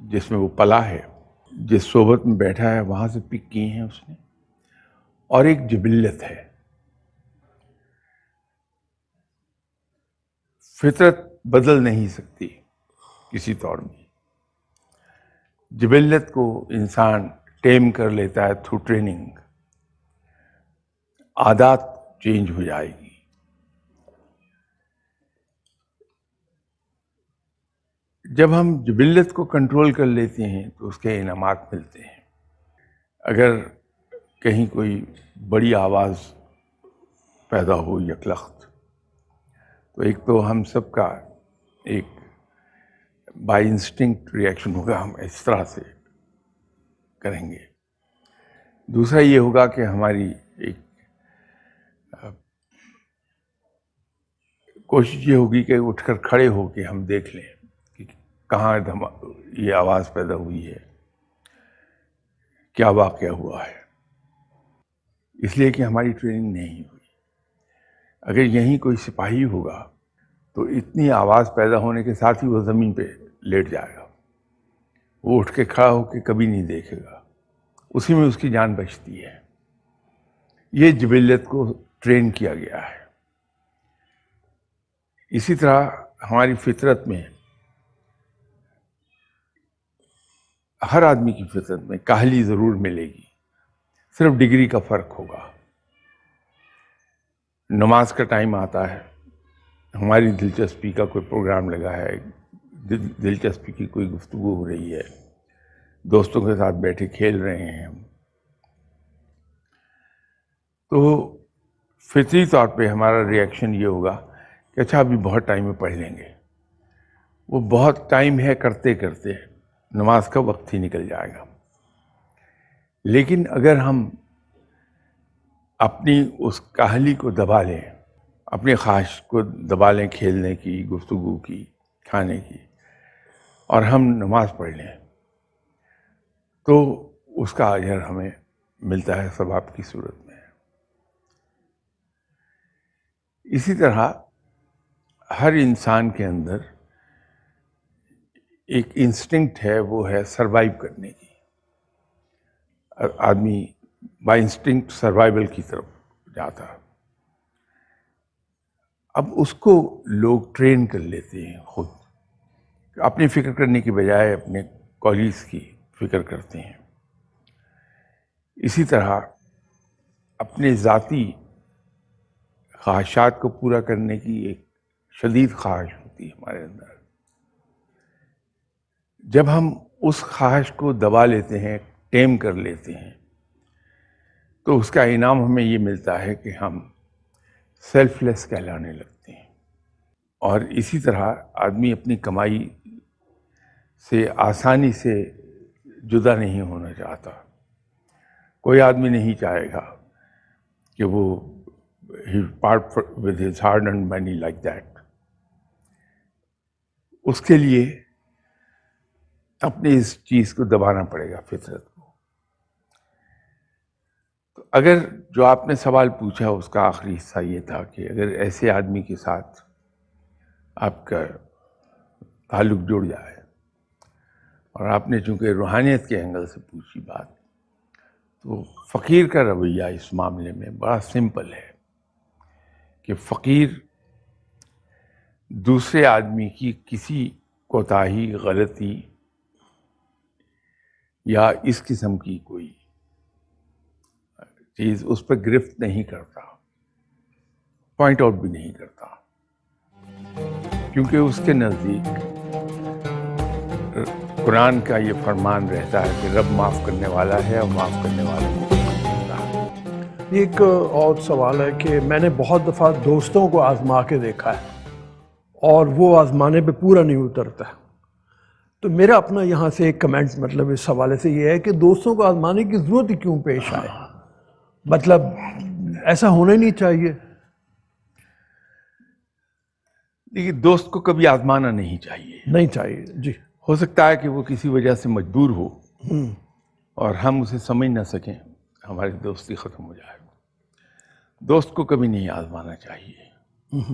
جس میں وہ پلا ہے، جس صحبت میں بیٹھا ہے، وہاں سے پک کی ہیں اس نے، اور ایک جبلت ہے. فطرت بدل نہیں سکتی کسی طور میں. جبلت کو انسان ٹیم کر لیتا ہے تھرو ٹریننگ. عادات چینج ہو جائے گی. جب ہم جبلت کو کنٹرول کر لیتے ہیں تو اس کے انعامات ملتے ہیں. اگر کہیں کوئی بڑی آواز پیدا ہو یکلخت، تو ایک تو ہم سب کا ایک بائی انسٹنکٹ ریئیکشن ہوگا، ہم اس طرح سے کریں گے. دوسرا یہ ہوگا کہ ہماری ایک کوشش یہ ہوگی کہ اٹھ کر کھڑے ہو کے ہم دیکھ لیں کہ کہاں یہ آواز پیدا ہوئی ہے، کیا واقعہ ہوا ہے. اس لیے کہ ہماری ٹریننگ نہیں ہوئی. اگر یہیں کوئی سپاہی ہوگا تو اتنی آواز پیدا ہونے کے ساتھ ہی وہ زمین پہ لیٹ جائے گا. وہ اٹھ کے کھڑا ہو کے کبھی نہیں دیکھے گا. اسی میں اس کی جان بچتی ہے. یہ جبلت کو ٹرین کیا گیا ہے. اسی طرح ہماری فطرت میں، ہر آدمی کی فطرت میں کاہلی ضرور ملے گی، صرف ڈگری کا فرق ہوگا. نماز کا ٹائم آتا ہے، ہماری دلچسپی کا کوئی پروگرام لگا ہے، دلچسپی کی کوئی گفتگو ہو رہی ہے، دوستوں کے ساتھ بیٹھے کھیل رہے ہیں ہم، تو فطری طور پہ ہمارا ریئیکشن یہ ہوگا کہ اچھا ابھی بہت ٹائم میں پڑھ لیں گے. وہ بہت ٹائم ہے کرتے کرتے نماز کا وقت ہی نکل جائے گا. لیکن اگر ہم اپنی اس کاہلی کو دبا لیں، اپنی خواہش کو دبا لیں کھیلنے کی، گفتگو کی، کھانے کی، اور ہم نماز پڑھ لیں، تو اس کا اجر ہمیں ملتا ہے ثواب کی صورت میں. اسی طرح ہر انسان کے اندر ایک انسٹنکٹ ہے، وہ ہے سروائیو کرنے کی. آدمی بائی انسٹنکٹ سروائیول کی طرف جاتا ہے. اب اس کو لوگ ٹرین کر لیتے ہیں خود. اپنی فکر کرنے کی بجائے اپنے کولیگز کی فکر کرتے ہیں. اسی طرح اپنے ذاتی خواہشات کو پورا کرنے کی ایک شدید خواہش ہوتی ہے ہمارے اندر. جب ہم اس خواہش کو دبا لیتے ہیں، ٹیم کر لیتے ہیں، تو اس کا انعام ہمیں یہ ملتا ہے کہ ہم سیلف لیس کہلانے لگتے ہیں. اور اسی طرح آدمی اپنی کمائی سے آسانی سے جدا نہیں ہونا چاہتا. کوئی آدمی نہیں چاہے گا کہ وہ part with his hard earned money like that. اس کے لیے اپنی اس چیز کو دبانا پڑے گا، فطرت کو. تو اگر جو آپ نے سوال پوچھا اس کا آخری حصہ یہ تھا کہ اگر ایسے آدمی کے ساتھ آپ کا تعلق جڑ جائے، اور آپ نے چونکہ روحانیت کے اینگل سے پوچھی بات، تو فقیر کا رویہ اس معاملے میں بڑا سمپل ہے کہ فقیر دوسرے آدمی کی کسی کوتاہی، غلطی یا اس قسم کی کوئی چیز اس پہ گرفت نہیں کرتا، پوائنٹ آؤٹ بھی نہیں کرتا، کیونکہ اس کے نزدیک قرآن کا یہ فرمان رہتا ہے کہ رب معاف کرنے والا ہے اور معاف کرنے والا ہے. ایک اور سوال ہے کہ میں نے بہت دفعہ دوستوں کو آزما کے دیکھا ہے اور وہ آزمانے پہ پورا نہیں اترتا. تو میرا اپنا یہاں سے ایک کمنٹ مطلب اس حوالے سے یہ ہے کہ دوستوں کو آزمانے کی ضرورت ہی کیوں پیش آئے؟ مطلب ایسا ہونا ہی نہیں چاہیے. دیکھیے، دوست کو کبھی آزمانا نہیں چاہیے. نہیں چاہیے جی. ہو سکتا ہے کہ وہ کسی وجہ سے مجبور ہو اور ہم اسے سمجھ نہ سکیں، ہماری دوستی ختم ہو جائے. دوست کو کبھی نہیں آزمانا چاہیے.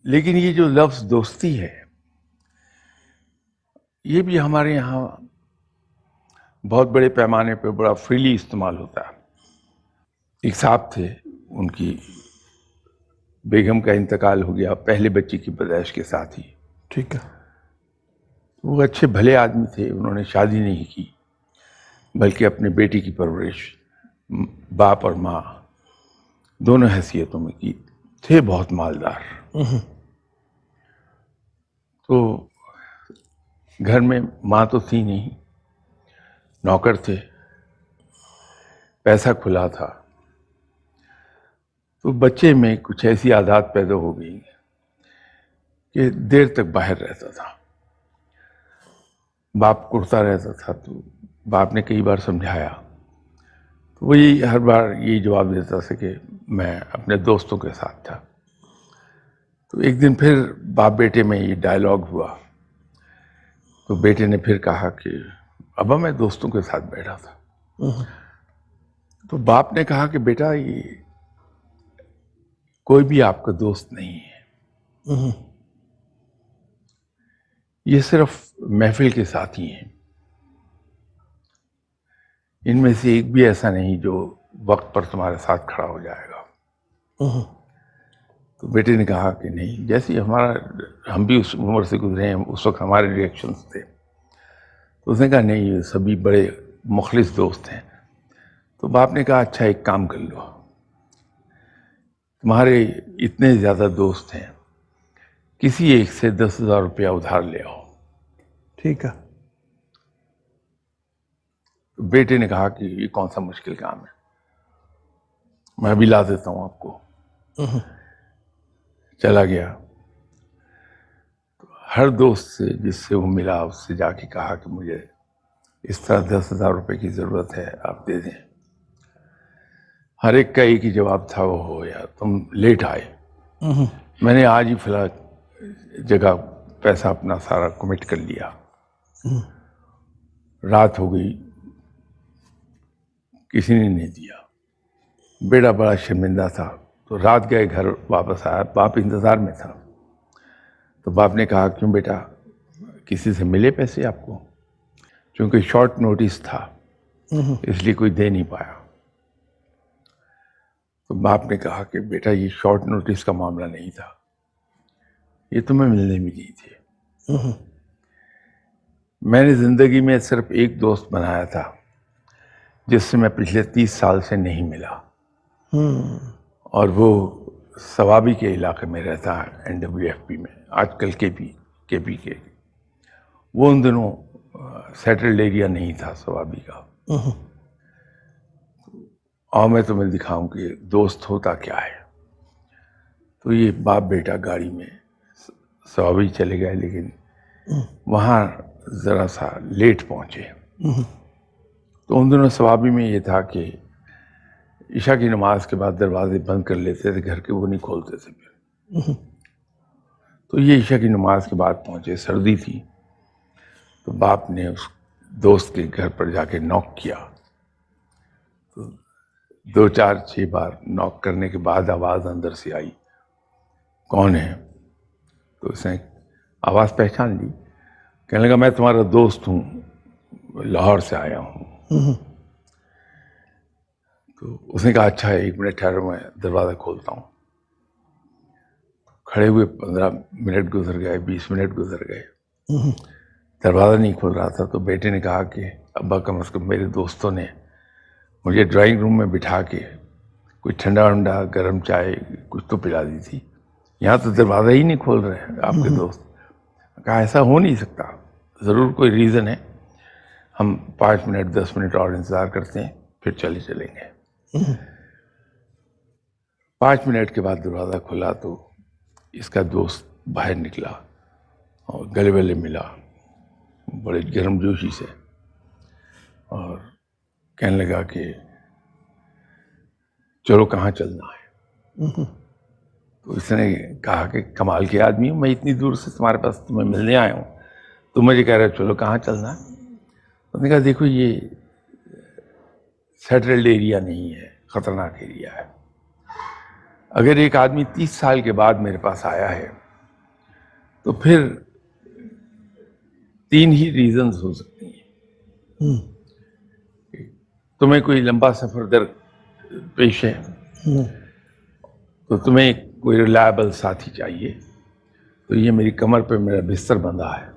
لیکن یہ جو لفظ دوستی ہے، یہ بھی ہمارے یہاں بہت بڑے پیمانے پہ بڑا فریلی استعمال ہوتا ہے. ایک صاحب تھے، ان کی بیگم کا انتقال ہو گیا پہلے بچے کی پیدائش کے ساتھ ہی. ٹھیک ہے. وہ اچھے بھلے آدمی تھے، انہوں نے شادی نہیں کی بلکہ اپنے بیٹی کی پرورش باپ اور ماں دونوں حیثیتوں میں کی. تھے بہت مالدار. تو گھر میں ماں تو تھی نہیں، نوکر تھے، پیسہ کھلا تھا. تو بچے میں کچھ ایسی عادات پیدا ہو گئی کہ دیر تک باہر رہتا تھا. باپ کرتا رہتا تھا. تو باپ نے کئی بار سمجھایا تو وہی ہر بار یہی جواب دیتا تھا کہ میں اپنے دوستوں کے ساتھ تھا. تو ایک دن پھر باپ بیٹے میں یہ ڈائلاگ ہوا. تو بیٹے نے پھر کہا کہ ابا میں دوستوں کے ساتھ بیٹھا تھا. تو باپ نے کہا کہ بیٹا یہ کوئی بھی آپ کا دوست نہیں ہے، یہ صرف محفل کے ساتھی ہیں. ان میں سے ایک بھی ایسا نہیں جو وقت پر تمہارے ساتھ کھڑا ہو جائے گا. تو بیٹے نے کہا کہ نہیں، جیسے ہم بھی اس عمر سے گزرے ہیں، اس وقت ہمارے ریئیکشنز تھے. تو اس نے کہا نہیں، یہ سبھی بڑے مخلص دوست ہیں. تو باپ نے کہا اچھا ایک کام کر لو، تمہارے اتنے زیادہ دوست ہیں، کسی ایک سے 10,000 روپیہ ادھار لے آؤ. ٹھیک ہے. بیٹے نے کہا کہ یہ کون سا مشکل کام ہے، میں ابھی لا دیتا ہوں آپ کو. چلا گیا. ہر دوست سے جس سے وہ ملا اس سے جا کے کہا کہ مجھے اس طرح 10,000 روپے کی ضرورت ہے، آپ دے دیں. ہر ایک کا ایک ہی جواب تھا، وہ ہو یار تم لیٹ آئے، میں نے آج ہی فلاں جگہ پیسہ اپنا سارا کمٹ کر لیا. رات ہو گئی، کسی نے نہیں دیا. بیٹا بڑا شرمندہ تھا. تو رات گئے گھر واپس آیا، باپ انتظار میں تھا. تو باپ نے کہا کیوں بیٹا کسی سے ملے پیسے آپ کو؟ چونکہ شارٹ نوٹس تھا اس لیے کوئی دے نہیں پایا. تو باپ نے کہا کہ بیٹا یہ شارٹ نوٹس کا معاملہ نہیں تھا، یہ تمہیں ملنے بھی نہیں تھے. میں نے زندگی میں صرف ایک دوست بنایا تھا جس سے میں پچھلے 30 سال سے نہیں ملا، اور وہ ثوابی کے علاقے میں رہتا ہے، NWFP میں، آج کل KP کے. وہ ان دنوں سیٹلڈ ایریا نہیں تھا ثوابی کا. اور میں تمہیں دکھاؤں کہ دوست ہوتا کیا ہے. تو یہ باپ بیٹا گاڑی میں ثوابی چلے گئے، لیکن وہاں ذرا سا لیٹ پہنچے. تو ان دنوں ثوابی میں یہ تھا کہ عشاء کی نماز کے بعد دروازے بند کر لیتے تھے گھر کے، وہ نہیں کھولتے تھے پھر. تو یہ عشاء کی نماز کے بعد پہنچے، سردی تھی. تو باپ نے اس دوست کے گھر پر جا کے نوک کیا. تو 2 4 6 بار نوک کرنے کے بعد آواز اندر سے آئی، کون ہے؟ تو اس نے آواز پہچان لی. کہنے لگا میں تمہارا دوست ہوں، لاہور سے آیا ہوں. تو اس نے کہا اچھا 1 منٹ ٹھہرو، میں دروازہ کھولتا ہوں. کھڑے ہوئے 15 منٹ گزر گئے، 20 منٹ گزر گئے، دروازہ نہیں کھل رہا تھا. تو بیٹے نے کہا کہ ابا کم از کم میرے دوستوں نے مجھے ڈرائنگ روم میں بٹھا کے کوئی ٹھنڈا ونڈا گرم چائے کچھ تو پلا دی تھی، یہاں تو دروازہ ہی نہیں کھول رہے آپ کے دوست. کہا ایسا ہو نہیں سکتا، ضرور کوئی ریزن ہے، ہم 5 منٹ 10 منٹ اور انتظار کرتے ہیں پھر چلیں گے. 5 منٹ کے بعد دروازہ کھلا تو اس کا دوست باہر نکلا اور گلے والے ملا بڑے گرم جوشی سے، اور کہنے لگا کہ چلو کہاں چلنا ہے. تو اس نے کہا کہ کمال کے آدمی ہوں، میں اتنی دور سے تمہارے پاس تمہیں ملنے آیا ہوں، تم مجھے کہہ رہے چلو کہاں چلنا ہے. اس نے کہا دیکھو یہ سیٹلڈ ایریا نہیں ہے، خطرناک ایریا ہے. اگر ایک آدمی 30 سال کے بعد میرے پاس آیا ہے تو پھر 3 ہی ریزنز ہو سکتی ہیں. تمہیں کوئی لمبا سفر در پیش ہے تو تمہیں کوئی ریلائبل ساتھی چاہیے. تو یہ میری کمر پہ میرا بستر بندھا ہے,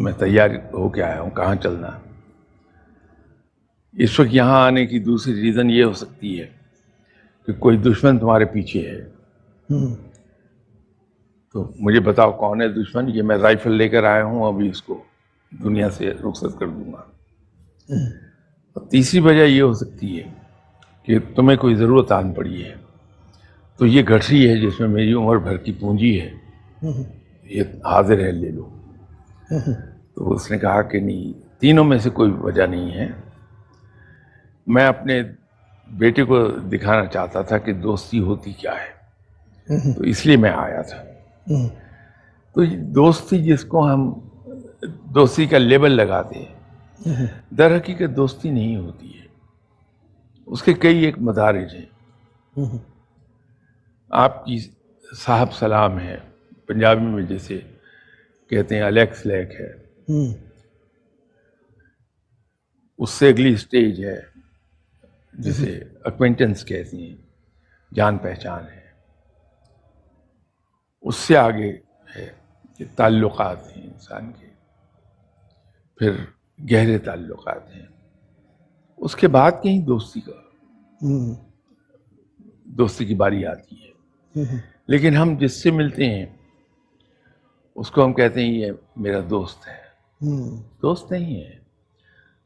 میں تیار ہو کے آیا ہوں, کہاں چلنا ہے. اس وقت یہاں آنے کی دوسری ریزن یہ ہو سکتی ہے کہ کوئی دشمن تمہارے پیچھے ہے. تو مجھے بتاؤ کون ہے دشمن, یہ میں رائفل لے کر آیا ہوں, ابھی اس کو دنیا سے رخصت کر دوں گا. اور تیسری وجہ یہ ہو سکتی ہے کہ تمہیں کوئی ضرورت آن پڑی ہے, تو یہ گٹھری ہے جس میں میری عمر بھر کی پونجی ہے, یہ حاضر ہے, لے لو. تو اس نے کہا کہ نہیں, تینوں میں سے کوئی وجہ نہیں ہے. میں اپنے بیٹے کو دکھانا چاہتا تھا کہ دوستی ہوتی کیا ہے, تو اس لیے میں آیا تھا. تو یہ دوستی جس کو ہم دوستی کا لیبل لگاتے ہیں, در حقیقت دوستی نہیں ہوتی ہے, اس کے کئی ایک مدارج ہیں. آپ کی صاحب سلام ہے, پنجابی میں جیسے کہتے ہیں الیکس لیک ہے, اس سے اگلی سٹیج ہے جسے اکوینٹنس کہتے ہیں, جان پہچان ہے. اس سے آگے ہے کہ تعلقات ہیں انسان کے, پھر گہرے تعلقات ہیں. اس کے بعد کہیں دوستی کی باری آتی ہے. لیکن ہم جس سے ملتے ہیں اس کو ہم کہتے ہیں یہ میرا دوست ہے. دوست نہیں ہے.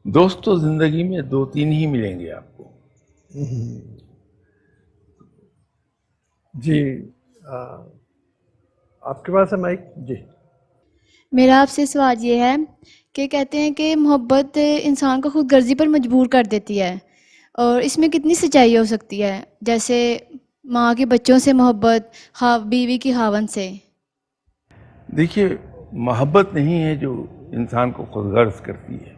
دوست تو زندگی میں 2-3 ہی ملیں گے آپ کو. جی آپ کے پاس ہے مائک؟ جی. میرا آپ سے سوال یہ ہے کہ کہتے ہیں کہ محبت انسان کو خود غرضی پر مجبور کر دیتی ہے, اور اس میں کتنی سچائی ہو سکتی ہے؟ جیسے ماں کے بچوں سے محبت, بیوی کی خاوند سے. دیکھیے, محبت نہیں ہے جو انسان کو خود غرض کرتی ہے.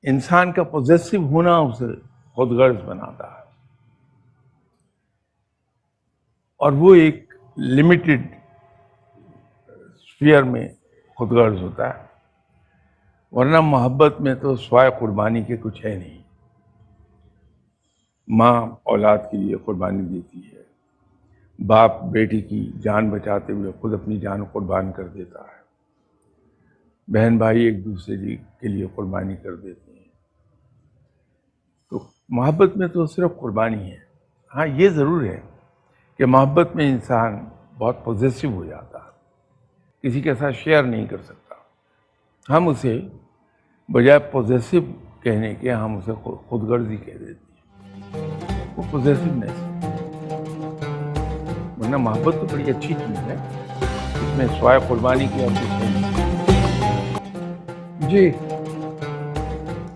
انسان کا پوزیسو ہونا اسے خود غرض بناتا ہے, اور وہ ایک لمیٹڈ اسفیئر میں خود غرض ہوتا ہے. ورنہ محبت میں تو سوائے قربانی کے کچھ ہے نہیں. ماں اولاد کے لیے قربانی دیتی ہے, باپ بیٹی کی جان بچاتے ہوئے خود اپنی جان قربان کر دیتا ہے, بہن بھائی ایک دوسرے کے لیے قربانی کر دیتے ہیں. تو محبت میں تو صرف قربانی ہے. ہاں یہ ضرور ہے کہ محبت میں انسان بہت پوزیسو ہو جاتا ہے, کسی کے ساتھ شیئر نہیں کر سکتا. ہم اسے بجائے پوزیسو کہنے کے ہم اسے خود غرضی کہہ دیتے ہیں. وہ پوزیسونیس ہے. ورنہ محبت تو بڑی اچھی چیز ہے, اس میں سوائے قربانی کی اور کچھ نہیں. جی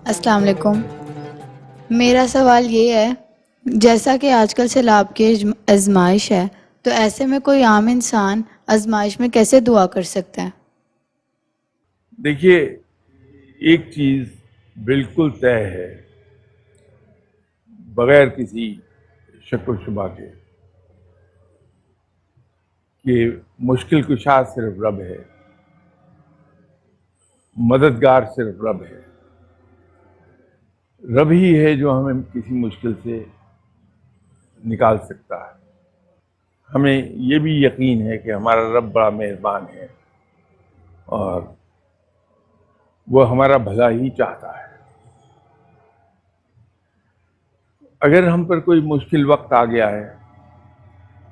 السلام علیکم. میرا سوال یہ ہے, جیسا کہ آج کل سیلاب کی آزمائش ہے, تو ایسے میں کوئی عام انسان آزمائش میں کیسے دعا کر سکتا ہے؟ دیکھیے, ایک چیز بالکل طے ہے بغیر کسی شک و شبہ کے کہ مشکل کشا صرف رب ہے, مددگار صرف رب ہے. رب ہی ہے جو ہمیں کسی مشکل سے نکال سکتا ہے. ہمیں یہ بھی یقین ہے کہ ہمارا رب بڑا مہربان ہے اور وہ ہمارا بھلا ہی چاہتا ہے. اگر ہم پر کوئی مشکل وقت آ گیا ہے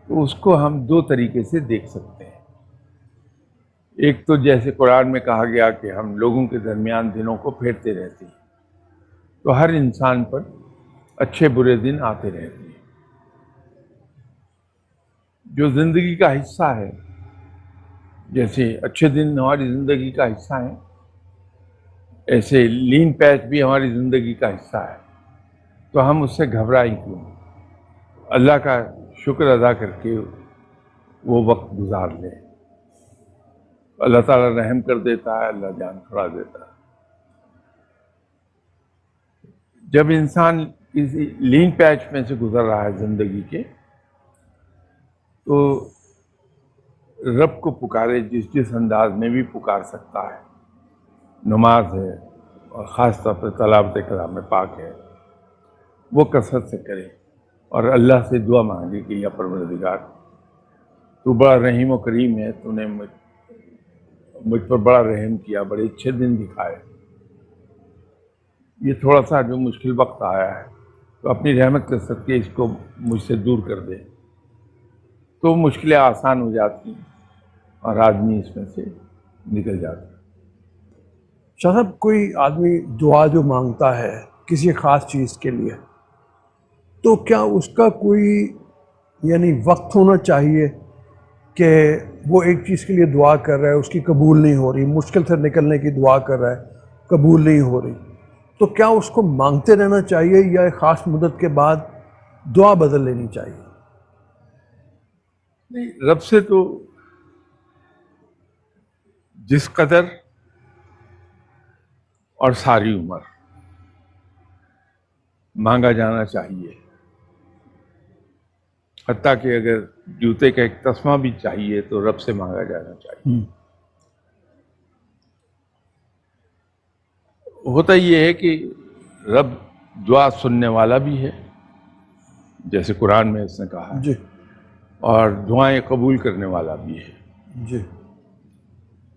تو اس کو ہم 2 طریقے سے دیکھ سکتے ہیں. ایک تو جیسے قرآن میں کہا گیا کہ ہم لوگوں کے درمیان دنوں کو پھیرتے رہتے ہیں, تو ہر انسان پر اچھے برے دن آتے رہتے ہیں. جو زندگی کا حصہ ہے, جیسے اچھے دن ہماری زندگی کا حصہ ہیں, ایسے لین پیچ بھی ہماری زندگی کا حصہ ہے. تو ہم اس سے گھبرائیں کیوں؟ اللہ کا شکر ادا کر کے وہ وقت گزار لیں. اللہ تعالیٰ رحم کر دیتا ہے, اللہ جان چھڑا دیتا ہے. جب انسان کسی لین پیچ میں سے گزر رہا ہے زندگی کے, تو رب کو پکارے جس انداز میں بھی پکار سکتا ہے. نماز ہے اور خاص طور پہ تلاوت کلام پاک ہے، وہ کثرت سے کرے اور اللہ سے دعا مانگے کہ یا پروردگار تو بڑا رحیم و کریم ہے، تو نے مجھ پر بڑا رحم کیا، بڑے اچھے دن دکھائے. یہ تھوڑا سا جو مشکل وقت آیا ہے تو اپنی رحمت کے صدقے اس کو مجھ سے دور کر دے، تو مشکلیں آسان ہو جاتی ہیں اور آدمی اس میں سے نکل جاتا ہے. شاہ صاحب، کوئی آدمی دعا جو مانگتا ہے کسی خاص چیز کے لیے، تو کیا اس کا کوئی یعنی وقت ہونا چاہیے کہ وہ ایک چیز کے لیے دعا کر رہا ہے، اس کی قبول نہیں ہو رہی، مشکل سے نکلنے کی دعا کر رہا ہے، قبول نہیں ہو رہی، تو کیا اس کو مانگتے رہنا چاہیے یا ایک خاص مدت کے بعد دعا بدل لینی چاہیے؟ نہیں، رب سے تو جس قدر اور ساری عمر مانگا جانا چاہیے، حتیٰ کہ اگر جوتے کا ایک تسمہ بھی چاہیے تو رب سے مانگا جانا چاہیے. ہوتا یہ ہے کہ رب دعا سننے والا بھی ہے، جیسے قرآن میں اس نے کہا ہے، جی اور دعائیں قبول کرنے والا بھی ہے. جی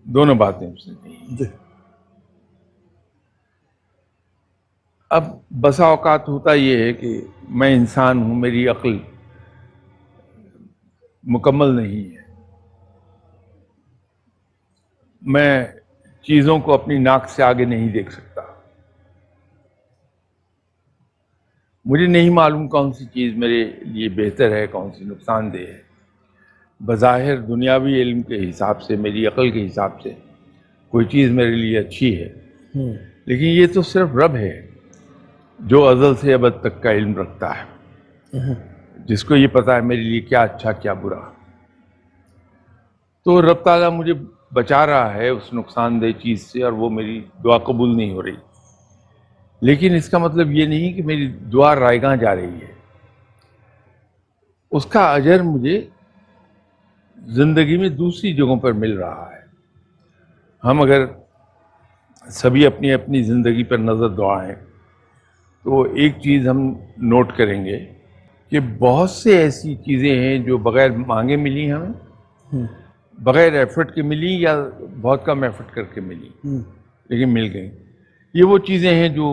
دونوں باتیں اس نے کہی. جی اب بسا اوقات ہوتا یہ ہے کہ میں انسان ہوں، میری عقل مکمل نہیں ہے، میں چیزوں کو اپنی ناک سے آگے نہیں دیکھ سکتا. مجھے نہیں معلوم کون سی چیز میرے لیے بہتر ہے، کون سی نقصان دہ ہے. بظاہر دنیاوی علم کے حساب سے، میری عقل کے حساب سے کوئی چیز میرے لیے اچھی ہے، لیکن یہ تو صرف رب ہے جو ازل سے ابد تک کا علم رکھتا ہے، جس کو یہ پتا ہے میرے لیے کیا اچھا کیا برا. تو رب تعالیٰ مجھے بچا رہا ہے اس نقصان دہ چیز سے، اور وہ میری دعا قبول نہیں ہو رہی، لیکن اس کا مطلب یہ نہیں کہ میری دعا رائے گاں جا رہی ہے. اس کا اجر مجھے زندگی میں دوسری جگہوں پر مل رہا ہے. ہم اگر سبھی اپنی اپنی زندگی پر نظر دوڑائیں تو ایک چیز ہم نوٹ کریں گے کہ بہت سے ایسی چیزیں ہیں جو بغیر مانگے ملی ہمیں، بغیر ایفرٹ کے ملی یا بہت کم ایفرٹ کر کے ملی، لیکن مل گئی. یہ وہ چیزیں ہیں جو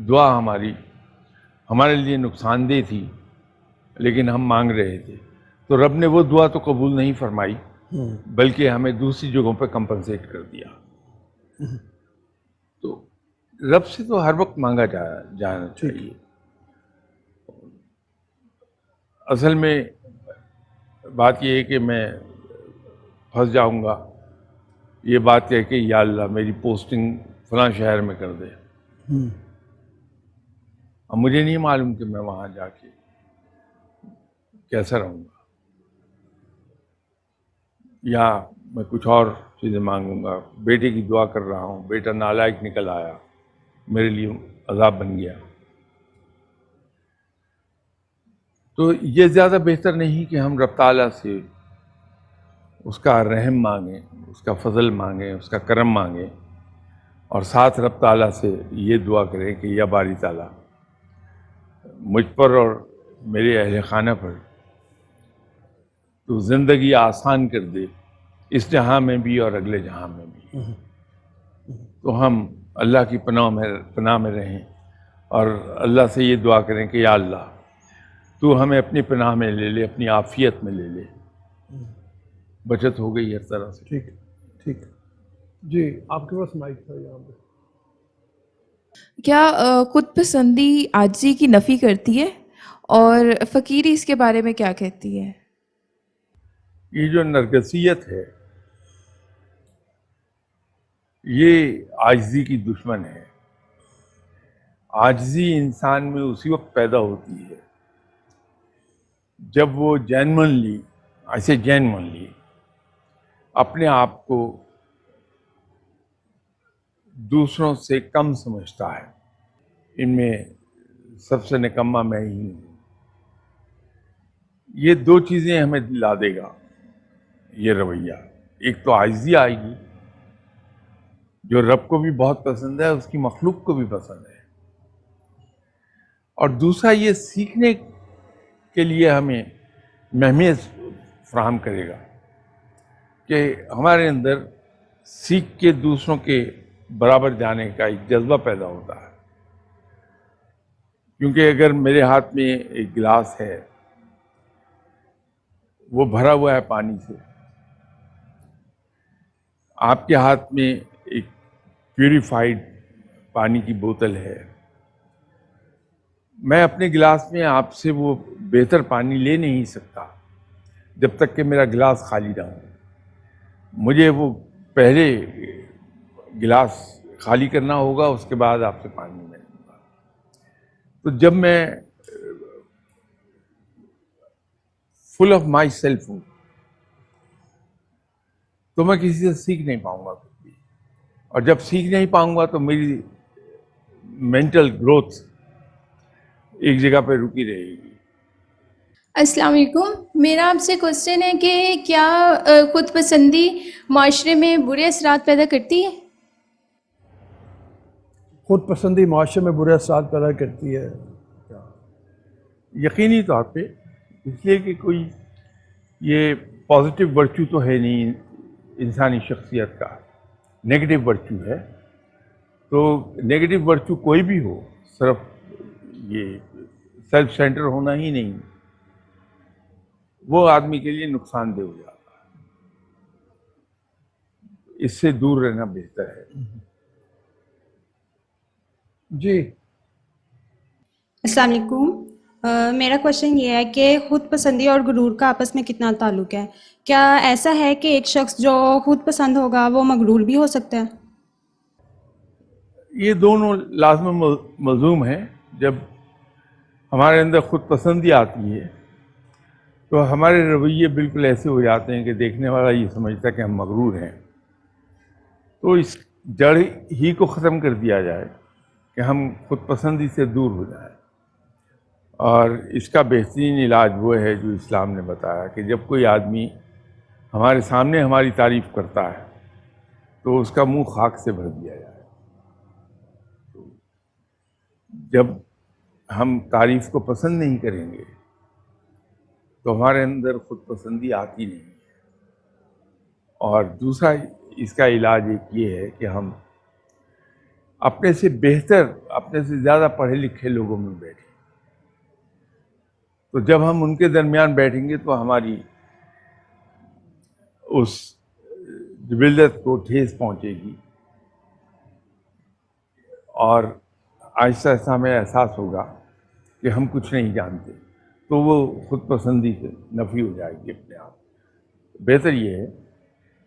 دعا ہمارے لیے نقصان دہ تھی، لیکن ہم مانگ رہے تھے، تو رب نے وہ دعا تو قبول نہیں فرمائی، بلکہ ہمیں دوسری جگہوں پہ کمپنسیٹ کر دیا. تو رب سے تو ہر وقت مانگا جانا چاہیے. اصل میں بات یہ ہے کہ میں پھنس جاؤں گا، یہ بات ہے کہ یا اللہ میری پوسٹنگ فلاں شہر میں کر دے. اب مجھے نہیں معلوم کہ میں وہاں جا کے کیسا رہوں گا، یا میں کچھ اور چیزیں مانگوں گا. بیٹے کی دعا کر رہا ہوں، بیٹا نالائق نکل آیا، میرے لیے عذاب بن گیا. تو یہ زیادہ بہتر نہیں کہ ہم رب تعالیٰ سے اس کا رحم مانگیں، اس کا فضل مانگیں، اس کا کرم مانگیں، اور ساتھ رب تعالیٰ سے یہ دعا کریں کہ یا باری تعالیٰ مجھ پر اور میرے اہل خانہ پر تو زندگی آسان کر دے، اس جہاں میں بھی اور اگلے جہاں میں بھی. تو ہم اللہ کی پناہ میں رہیں اور اللہ سے یہ دعا کریں کہ یا اللہ تو ہمیں اپنی پناہ میں لے لے، اپنی عافیت میں لے لے. بچت ہو گئی ہر طرح سے. ٹھیک ٹھیک. جی آپ کے پاس مائک تھا یہاں پہ. کیا خود پسندی عاجزی کی نفی کرتی ہے، اور فقیری اس کے بارے میں کیا کہتی ہے؟ یہ جو نرگسیت ہے یہ عاجزی کی دشمن ہے. عاجزی انسان میں اسی وقت پیدا ہوتی ہے جب وہ جینونلی اپنے آپ کو دوسروں سے کم سمجھتا ہے. ان میں سب سے نکما میں ہی ہوں. یہ دو چیزیں ہمیں دلا دے گا. یہ رویہ. ایک تو عاجزی آئے گی جو رب کو بھی بہت پسند ہے، اس کی مخلوق کو بھی پسند ہے، اور دوسرا یہ سیکھنے کے لیے ہمیں مہمیز فراہم کرے گا کہ ہمارے اندر سیکھ کے دوسروں کے برابر جانے کا ایک جذبہ پیدا ہوتا ہے. کیونکہ اگر میرے ہاتھ میں ایک گلاس ہے، وہ بھرا ہوا ہے پانی سے، آپ کے ہاتھ میں ایک پیوریفائڈ پانی کی بوتل ہے، میں اپنے گلاس میں آپ سے وہ بہتر پانی لے نہیں سکتا جب تک کہ میرا گلاس خالی نہ ہو. مجھے وہ پہلے گلاس خالی کرنا ہوگا، اس کے بعد آپ سے پانی میں لوں گا. تو جب میں فل آف مائی سیلف ہوں تو میں کسی سے سیکھ نہیں پاؤں گا کچھ بھی، اور جب سیکھ نہیں پاؤں گا تو میری مینٹل گروتھ ایک جگہ پہ رکی رہے گی. السلام علیکم. میرا آپ سے کوشچن ہے کہ کیا خود پسندی معاشرے میں برے اثرات پیدا کرتی ہے؟ خود پسندی معاشرے میں برے اثرات پیدا کرتی ہے. یقینی طور پہ، اس لیے کہ کوئی یہ پازیٹیو ورچو تو ہے نہیں انسانی شخصیت کا، نیگیٹو ورچو ہے. تو نیگیٹو ورچو کوئی بھی ہو، صرف یہ سیلف سینٹر ہونا ہی نہیں، وہ آدمی کے لیے نقصان دہ ہو جاتا ہے. اس سے دور رہنا بہتر ہے. جی السلام علیکم. میرا کوشچن یہ ہے کہ خود پسندی اور غرور کا آپس میں کتنا تعلق ہے؟ کیا ایسا ہے کہ ایک شخص جو خود پسند ہوگا وہ مغرور بھی ہو سکتا ہے؟ یہ دونوں لازم ملزوم ہیں. جب ہمارے اندر خود پسندی آتی ہے تو ہمارے رویے بالکل ایسے ہو جاتے ہیں کہ دیکھنے والا یہ سمجھتا ہے کہ ہم مغرور ہیں. تو اس جڑ ہی کو ختم کر دیا جائے کہ ہم خود پسندی سے دور ہو جائیں. اور اس کا بہترین علاج وہ ہے جو اسلام نے بتایا کہ جب کوئی آدمی ہمارے سامنے ہماری تعریف کرتا ہے تو اس کا منہ خاک سے بھر دیا جائے. جب ہم تعریف کو پسند نہیں کریں گے تو ہمارے اندر خود پسندی آتی نہیں. اور دوسرا اس کا علاج ایک یہ ہے کہ ہم اپنے سے بہتر، اپنے سے زیادہ پڑھے لکھے لوگوں میں بیٹھیں. تو جب ہم ان کے درمیان بیٹھیں گے تو ہماری اس جبلت کو ٹھیس پہنچے گی، اور آہستہ آہستہ ہمیں احساس ہوگا کہ ہم کچھ نہیں جانتے. تو وہ خود پسندی سے نفی ہو جائے گی اپنے آپ. بہتر یہ ہے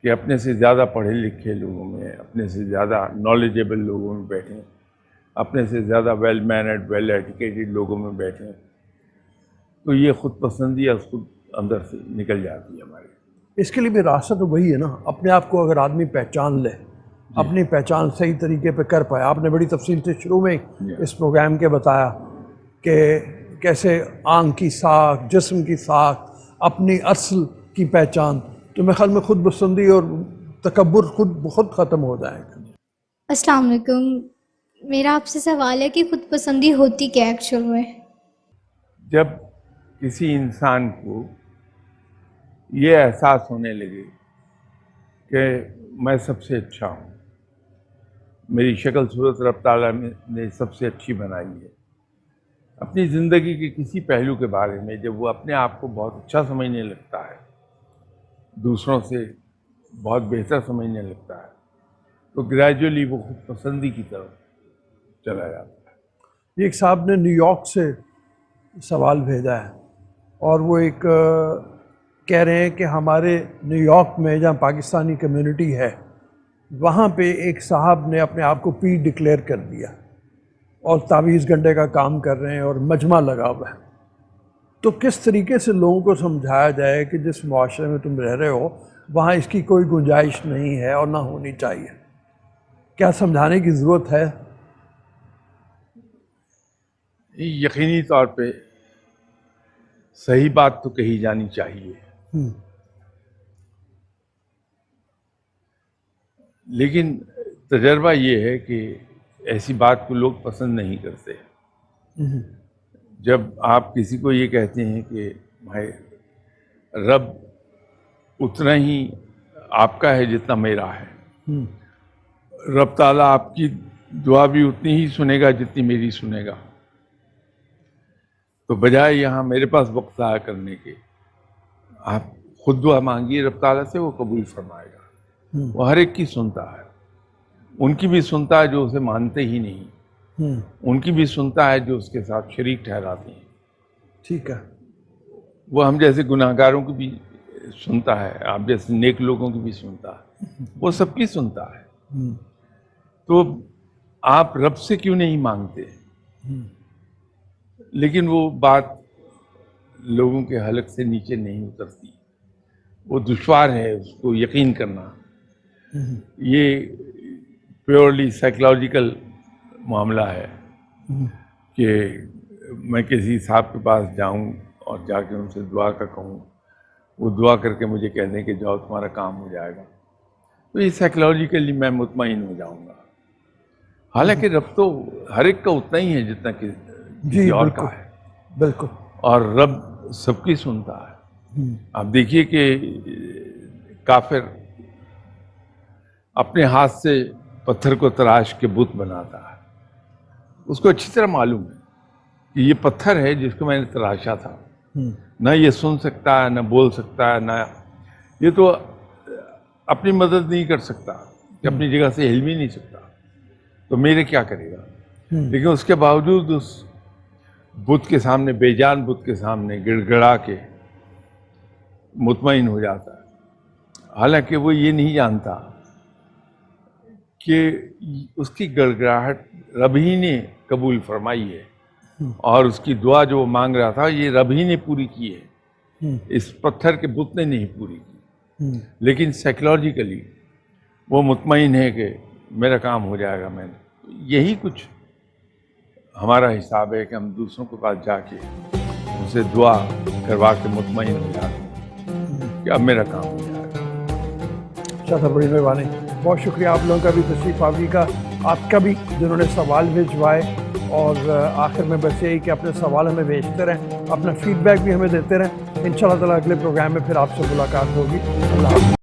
کہ اپنے سے زیادہ پڑھے لکھے لوگوں میں، اپنے سے زیادہ نالجیبل لوگوں میں بیٹھیں، اپنے سے زیادہ ویل مینرڈ، ویل ایجوکیٹڈ لوگوں میں بیٹھیں. تو یہ خود پسندی از خود اندر سے نکل جاتی ہے ہمارے. اس کے لیے بھی راستہ تو وہی ہے نا، اپنے آپ کو اگر آدمی پہچان لے، اپنی پہچان صحیح طریقے پہ کر پائے. آپ نے بڑی تفصیل سے شروع میں اس پروگرام کے بتایا کہ کیسے آنکھ کی ساکھ، جسم کی ساکھ، اپنی اصل کی پہچان. تو میرے خیال میں خود پسندی اور تکبر خود ختم ہو جائے گا. السلام علیکم. میرا آپ سے سوال ہے کہ خود پسندی ہوتی کیا ایکچوئل میں؟ جب کسی انسان کو یہ احساس ہونے لگے کہ میں سب سے اچھا ہوں، میری شکل صورت رب تعالیٰ نے سب سے اچھی بنائی ہے، اپنی زندگی کے کسی پہلو کے بارے میں جب وہ اپنے آپ کو بہت اچھا سمجھنے لگتا ہے، دوسروں سے بہت بہتر سمجھنے لگتا ہے، تو گریجولی وہ خود پسندی کی طرف چلا جاتا ہے. ایک صاحب نے نیو یارک سے سوال بھیجا ہے، اور وہ ایک کہہ رہے ہیں کہ ہمارے نیو یارک میں جہاں پاکستانی کمیونٹی ہے، وہاں پہ ایک صاحب نے اپنے آپ کو پیر ڈکلیئر کر دیا اور تعویذ گنڈے کا کام کر رہے ہیں اور مجمع لگا ہوا ہے. تو کس طریقے سے لوگوں کو سمجھایا جائے کہ جس معاشرے میں تم رہ رہے ہو وہاں اس کی کوئی گنجائش نہیں ہے اور نہ ہونی چاہیے؟ کیا سمجھانے کی ضرورت ہے؟ یقینی طور پہ صحیح بات تو کہی جانی چاہیے، لیکن تجربہ یہ ہے کہ ایسی بات کو لوگ پسند نہیں کرتے. جب آپ کسی کو یہ کہتے ہیں کہ بھائی رب اتنا ہی آپ کا ہے جتنا میرا ہے، رب تعالیٰ آپ کی دعا بھی اتنی ہی سنے گا جتنی میری سنے گا، تو بجائے یہاں میرے پاس وقت ضائع کرنے کے آپ خود دعا مانگیے رب تعالیٰ سے، وہ قبول فرمائے گا. وہ ہر ایک کی سنتا ہے، ان کی بھی سنتا ہے جو اسے مانتے ہی نہیں، ان کی بھی سنتا ہے جو اس کے ساتھ شریک ٹھہراتے ہیں. ٹھیک ہے. وہ ہم جیسے گناہ گاروں کی بھی سنتا ہے، آپ جیسے نیک لوگوں کی بھی سنتا ہے، وہ سب کی سنتا ہے. تو آپ رب سے کیوں نہیں مانگتے؟ لیکن وہ بات لوگوں کے حلق سے نیچے نہیں اترتی، وہ دشوار ہے اس کو یقین کرنا. یہ پیورلی سائیکلوجیکل معاملہ ہے کہ میں کسی صاحب کے پاس جاؤں اور جا کے ان سے دعا کا کہوں، وہ دعا کر کے مجھے کہہ دیں کہ جاؤ تمہارا کام ہو جائے گا، تو یہ سائیکلوجیکلی میں مطمئن ہو جاؤں گا. حالانکہ رب تو ہر ایک کا اتنا ہی ہے جتنا کہ کسی اور کا ہے. بالکل. اور رب سب کی سنتا ہے. آپ دیکھیے کہ کافر اپنے ہاتھ سے پتھر کو تراش کے بت بناتا ہے، اس کو اچھی طرح معلوم ہے کہ یہ پتھر ہے جس کو میں نے تراشا تھا، نہ یہ سن سکتا ہے، نہ بول سکتا ہے، نہ یہ تو اپنی مدد نہیں کر سکتا، کہ اپنی جگہ سے ہل بھی نہیں سکتا، تو میرے کیا کرے گا. لیکن اس کے باوجود اس بت کے سامنے، بے جان بت کے سامنے گڑ گڑا کے مطمئن ہو جاتا ہے. حالانکہ وہ یہ نہیں جانتا کہ اس کی گڑگڑاہٹ رب ہی نے قبول فرمائی ہے، اور اس کی دعا جو وہ مانگ رہا تھا یہ رب ہی نے پوری کی ہے، اس پتھر کے بت نے نہیں پوری کی. لیکن سائیکلوجیکلی وہ مطمئن ہے کہ میرا کام ہو جائے گا. میں یہی کچھ ہمارا حساب ہے کہ ہم دوسروں کے پاس جا کے ان سے دعا کروا کے مطمئن ہو جاتے ہیں کہ اب میرا کام ہو جائے گا. اچھا تھا، بڑی مہربانی. بہت شکریہ آپ لوگوں کا بھی، تشریف آوری کا، آپ کا بھی جنہوں نے سوال بھیجوائے. اور آخر میں بس یہی کہ اپنے سوال ہمیں بھیجتے رہیں، اپنا فیڈ بیک بھی ہمیں دیتے رہیں. انشاءاللہ تعالیٰ اگلے پروگرام میں پھر آپ سے ملاقات ہوگی. اللہ حافظ.